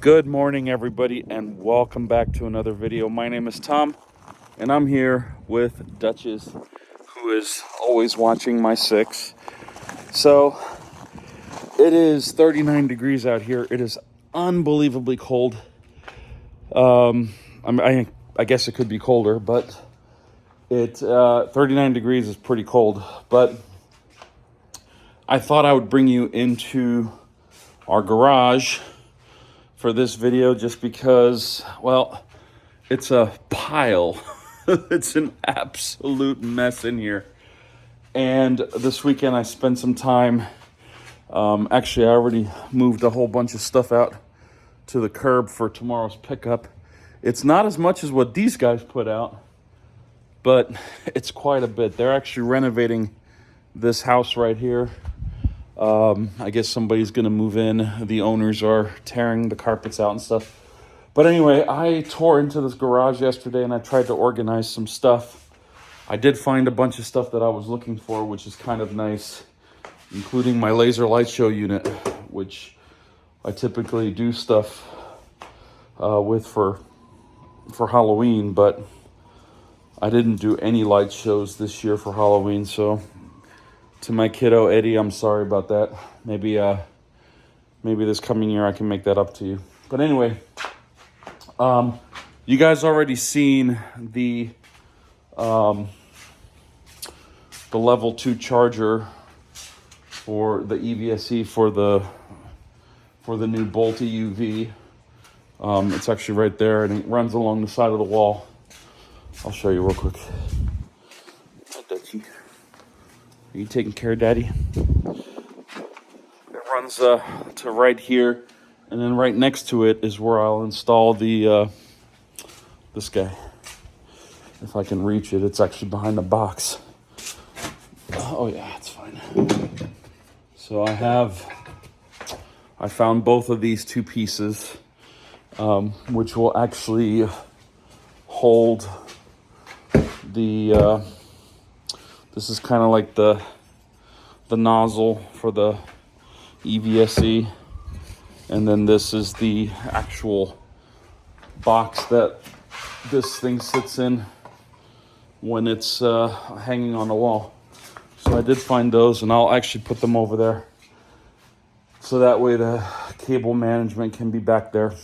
Good morning, everybody, and welcome back to another video. My name is Tom, and I'm here with Duchess, who is always watching my six. So, it is 39 degrees out here. It is unbelievably cold. I guess it could be colder, but 39 degrees is pretty cold. But I thought I would bring you into our garage for this video just because, well, it's a pile. It's an absolute mess in here. And this weekend I spent some time, actually I already moved a whole bunch of stuff out to the curb for tomorrow's pickup. It's not as much as what these guys put out, but it's quite a bit. They're actually renovating this house right here. I guess somebody's gonna move in. The owners are tearing the carpets out and stuff. But anyway, I tore into this garage yesterday and I tried to organize some stuff. I did find a bunch of stuff that I was looking for, which is kind of nice, including my laser light show unit, which I typically do stuff with for Halloween, but I didn't do any light shows this year for Halloween, so to my kiddo Eddie, I'm sorry about that. Maybe this coming year I can make that up to you. But anyway, you guys already seen the level 2 charger for the EVSE for the new Bolt EUV. It's actually right there and it runs along the side of the wall. I'll show you real quick. Hi, Dutchie. Are you taking care of Daddy? It runs to right here, and then right next to it is where I'll install the this guy. If I can reach it, it's actually behind the box. Oh yeah, it's fine. So I found both of these two pieces, which will actually hold the. This is kind of like the nozzle for the EVSE, and then this is the actual box that this thing sits in when it's hanging on the wall. So I did find those, and I'll actually put them over there so that way the cable management can be back there.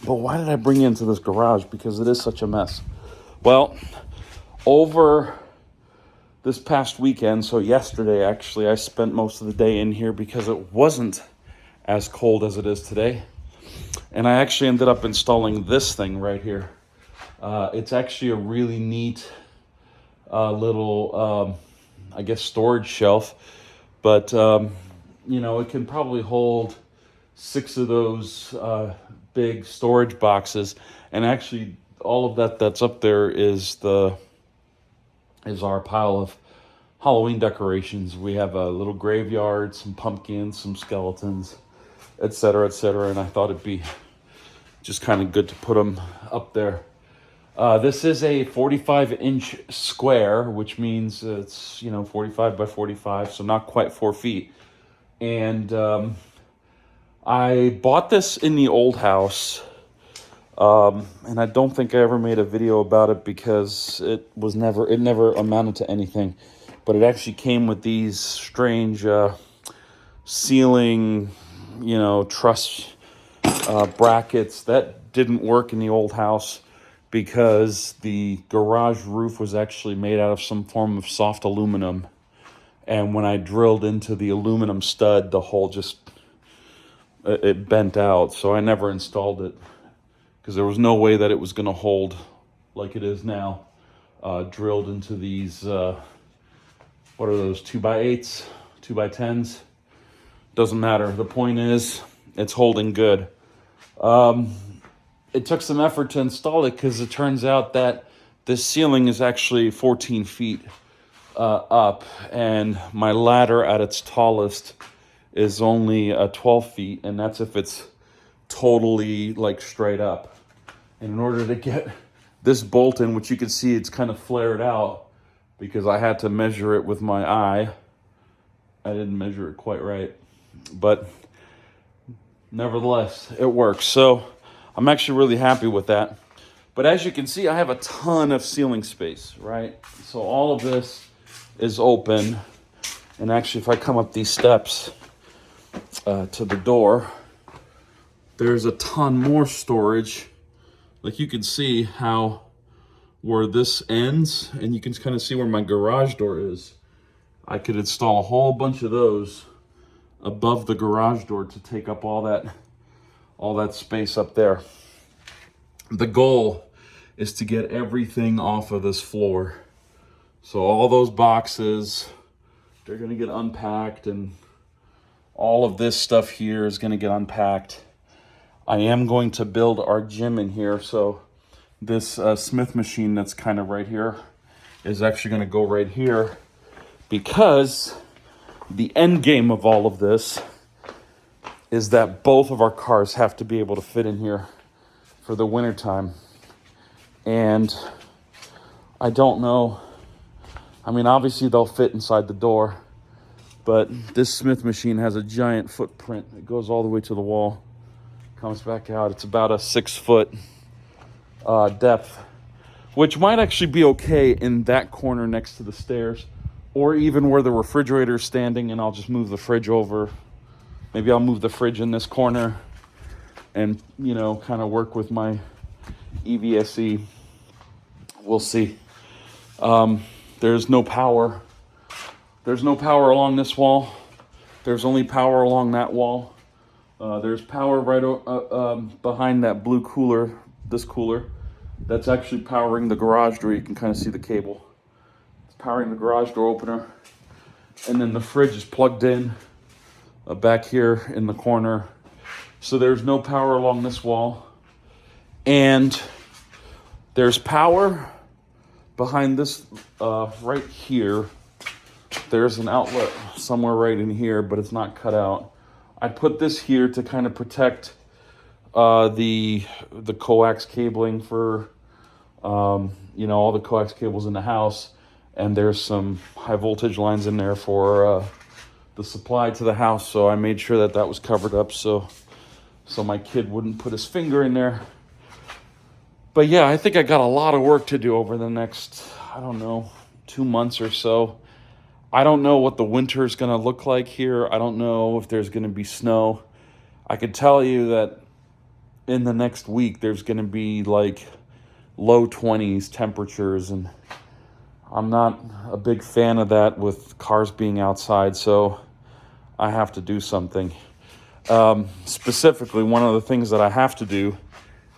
But why did I bring you into this garage? Because it is such a mess. Well, over this past weekend, so yesterday actually, I spent most of the day in here because it wasn't as cold as it is today. And I actually ended up installing this thing right here. It's actually a really neat little, I guess, storage shelf. But, it can probably hold 6 of those big storage boxes. And actually, all of that's up there is our pile of Halloween decorations. We have a little graveyard, some pumpkins, some skeletons, etc., etc. And I thought it'd be just kind of good to put them up there. This is a 45-inch square, which means it's 45 by 45, so not quite 4 feet. And I bought this in the old house. And I don't think I ever made a video about it because it never amounted to anything. But it actually came with these strange ceiling, truss brackets that didn't work in the old house because the garage roof was actually made out of some form of soft aluminum. And when I drilled into the aluminum stud, the hole it bent out. So I never installed it, because there was no way that it was going to hold like it is now, drilled into these, what are those, 2x8s, 2x10s? Doesn't matter. The point is, it's holding good. It took some effort to install it because it turns out that this ceiling is actually 14 feet up, and my ladder at its tallest is only 12 feet, and that's if it's totally like straight up. And in order to get this bolt in, which you can see it's kind of flared out because I had to measure it with my eye. I didn't measure it quite right, but nevertheless, it works. So I'm actually really happy with that. But as you can see, I have a ton of ceiling space, right? So all of this is open. And actually, if I come up these steps to the door, there's a ton more storage. Like you can see how where this ends, and you can kind of see where my garage door is. I could install a whole bunch of those above the garage door to take up all that space up there. The goal is to get everything off of this floor. So all those boxes, they're gonna get unpacked, and all of this stuff here is gonna get unpacked. I am going to build our gym in here, so this Smith machine that's kind of right here is actually gonna go right here, because the end game of all of this is that both of our cars have to be able to fit in here for the wintertime. And I don't know, I mean, obviously they'll fit inside the door, but this Smith machine has a giant footprint. It goes all the way to the wall, comes back out. It's about a 6-foot depth, which might actually be okay in that corner next to the stairs, or even where the refrigerator is standing, and I'll just move the fridge over. Maybe I'll move the fridge in this corner and, you know, kind of work with my EVSE. We'll see. There's no power. There's no power along this wall. There's only power along that wall. There's power right behind that blue cooler, this cooler. That's actually powering the garage door. You can kind of see the cable. It's powering the garage door opener. And then the fridge is plugged in back here in the corner. So there's no power along this wall. And there's power behind this right here. There's an outlet somewhere right in here, but it's not cut out. I put this here to kind of protect the coax cabling for, you know, all the coax cables in the house. And there's some high voltage lines in there for the supply to the house. So I made sure that that was covered up so my kid wouldn't put his finger in there. But yeah, I think I got a lot of work to do over the next, I don't know, 2 months or so. I don't know what the winter is going to look like here. I don't know if there's going to be snow. I could tell you that in the next week, there's going to be like low 20s temperatures, and I'm not a big fan of that with cars being outside, so I have to do something. Specifically, one of the things that I have to do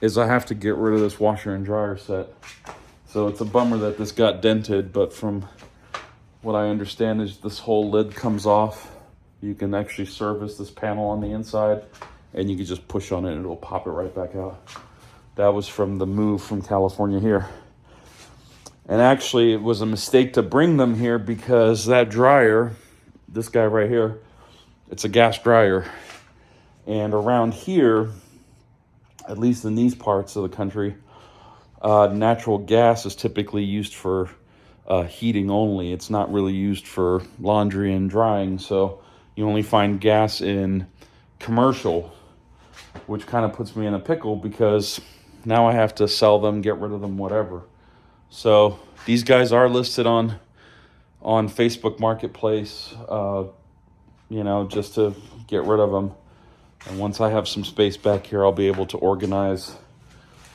is I have to get rid of this washer and dryer set. So it's a bummer that this got dented, but from what I understand is this whole lid comes off. You can actually service this panel on the inside, and you can just push on it and it'll pop it right back out. That was from the move from California here. And actually it was a mistake to bring them here because that dryer, this guy right here, it's a gas dryer. And around here, at least in these parts of the country, natural gas is typically used for heating only. It's not really used for laundry and drying. So you only find gas in commercial, which kind of puts me in a pickle because now I have to sell them, get rid of them, whatever. So these guys are listed on Facebook Marketplace, you know, just to get rid of them. And once I have some space back here, I'll be able to organize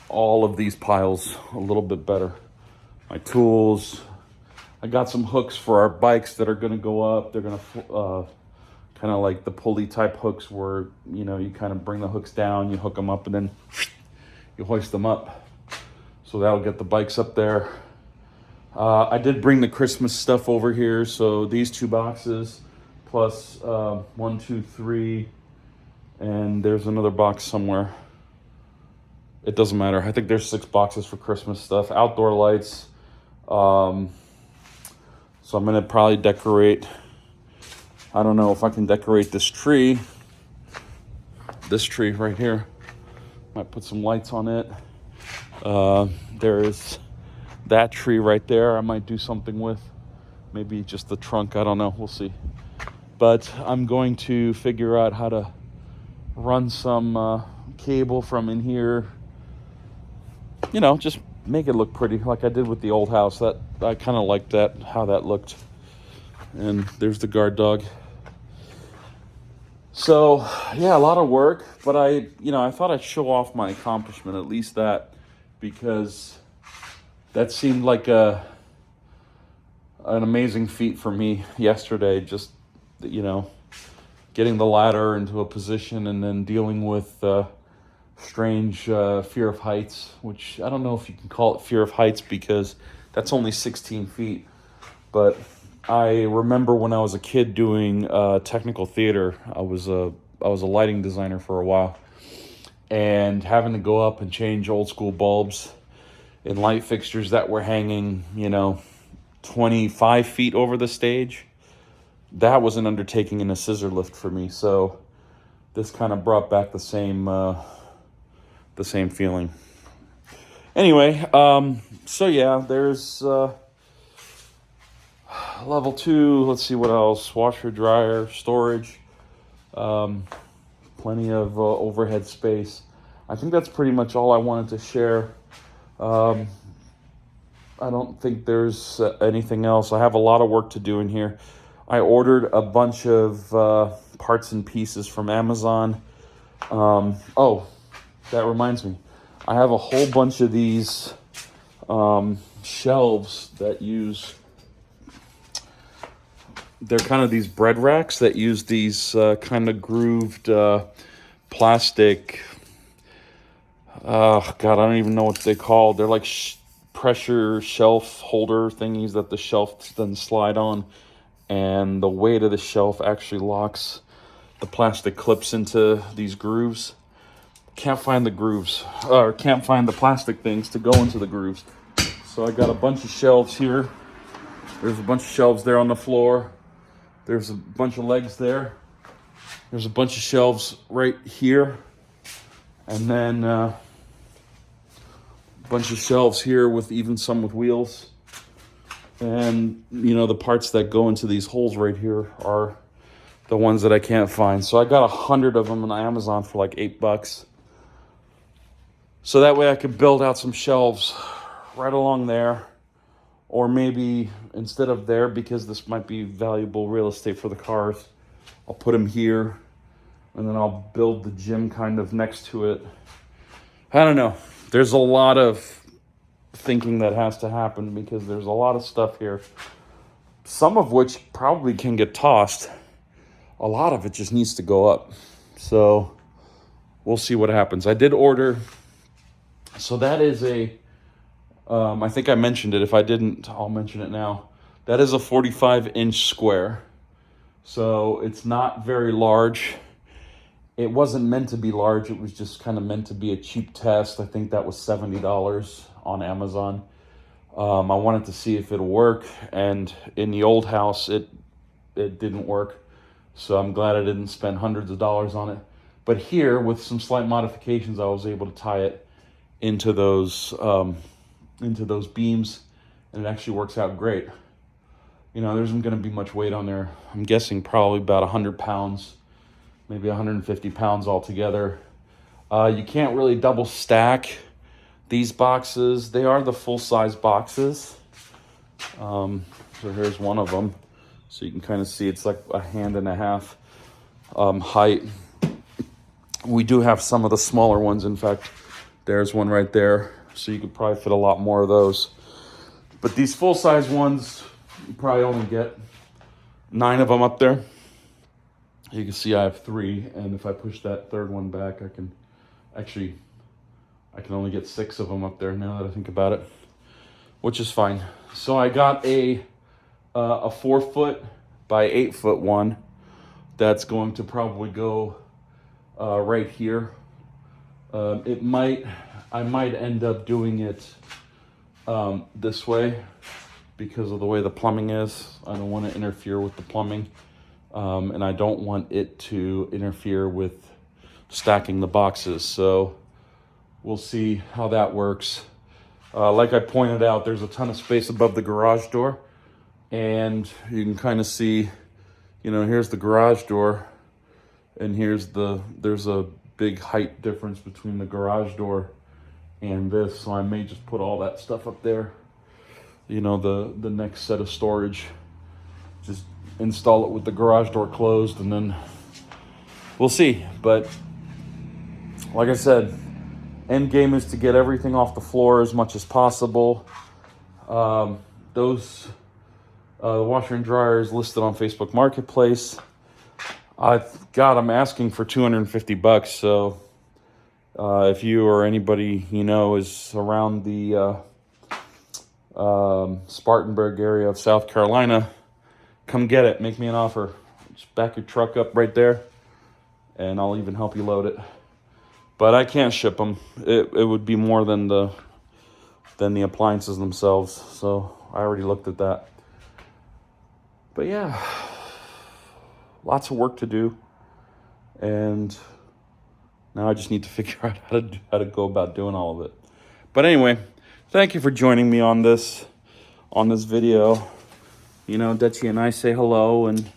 all of these piles a little bit better. My tools. I got some hooks for our bikes that are going to go up. They're going to kind of like the pulley type hooks where, you know, you kind of bring the hooks down, you hook them up, and then you hoist them up. So that'll get the bikes up there. I did bring the Christmas stuff over here. So these 2 boxes plus 1, 2, 3. And there's another box somewhere. It doesn't matter. I think there's 6 boxes for Christmas stuff. Outdoor lights. So I'm going to probably decorate. I don't know if I can decorate this tree. This tree right here. Might put some lights on it. There's that tree right there I might do something with. Maybe just the trunk. I don't know. We'll see. But I'm going to figure out how to run some cable from in here. Just make it look pretty, like I did with the old house. That I kind of liked that, how that looked. And there's the guard dog. So yeah, a lot of work, but I thought I'd show off my accomplishment, at least that, because that seemed like an amazing feat for me yesterday. Just getting the ladder into a position and then dealing with strange fear of heights, which I don't know if you can call it fear of heights because that's only 16 feet. But I remember when I was a kid doing technical theater, I was a lighting designer for a while, and having to go up and change old school bulbs and light fixtures that were hanging, 25 feet over the stage. That was an undertaking and a scissor lift for me. So this kind of brought back the same feeling. Anyway, so yeah, there's level 2. Let's see what else. Washer, dryer, storage, plenty of overhead space. I think that's pretty much all I wanted to share. I don't think there's anything else. I have a lot of work to do in here. I ordered a bunch of parts and pieces from Amazon. Oh, that reminds me. I have a whole bunch of these shelves that use... They're kind of these bread racks that use these kind of grooved plastic... God, I don't even know what they call. They're like pressure shelf holder thingies that the shelf then slide on. And the weight of the shelf actually locks the plastic clips into these grooves. Can't find the grooves, or can't find the plastic things to go into the grooves. So I got a bunch of shelves here. There's a bunch of shelves there on the floor. There's a bunch of legs there. There's a bunch of shelves right here. And then a bunch of shelves here with even some with wheels. And, the parts that go into these holes right here are the ones that I can't find. So I got 100 of them on Amazon for like $8. So that way I could build out some shelves right along there. Or maybe instead of there, because this might be valuable real estate for the cars, I'll put them here. And then I'll build the gym kind of next to it. I don't know. There's a lot of thinking that has to happen because there's a lot of stuff here. Some of which probably can get tossed. A lot of it just needs to go up. So we'll see what happens. I did order. So that is I think I mentioned it. If I didn't, I'll mention it now. That is a 45-inch square. So it's not very large. It wasn't meant to be large. It was just kind of meant to be a cheap test. I think that was $70 on Amazon. I wanted to see if it'll work. And in the old house, it didn't work. So I'm glad I didn't spend hundreds of dollars on it. But here, with some slight modifications, I was able to tie it into those beams. And it actually works out great. There isn't going to be much weight on there. I'm guessing probably about 100 pounds. Maybe 150 pounds altogether. You can't really double stack these boxes. They are the full-size boxes. So here's one of them. So you can kind of see it's like a hand and a half height. We do have some of the smaller ones. In fact, there's one right there. So you could probably fit a lot more of those. But these full-size ones, you probably only get 9 of them up there. You can see I have 3, and if I push that third one back, I can only get 6 of them up there now that I think about it, which is fine. So I got a 4-foot by 8-foot one that's going to probably go right here. I might end up doing it this way because of the way the plumbing is. I don't want to interfere with the plumbing. And I don't want it to interfere with stacking the boxes. So we'll see how that works. Like I pointed out, there's a ton of space above the garage door. And you can kind of see, here's the garage door. And there's a big height difference between the garage door and this, so I may just put all that stuff up there. You know, the next set of storage, just install it with the garage door closed, and then we'll see. But like I said, end game is to get everything off the floor as much as possible. The washer and dryer is listed on Facebook Marketplace. I'm asking for $250. So if you or anybody you know is around the Spartanburg area of South Carolina, come get it. Make me an offer. Just back your truck up right there, and I'll even help you load it. But I can't ship them. It would be more than the appliances themselves. So I already looked at that. But yeah, lots of work to do, and now I just need to figure out how to go about doing all of it. But anyway, thank you for joining me on this video. You know, Dutchie and I say hello, and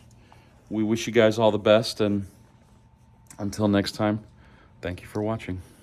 we wish you guys all the best. And until next time, thank you for watching.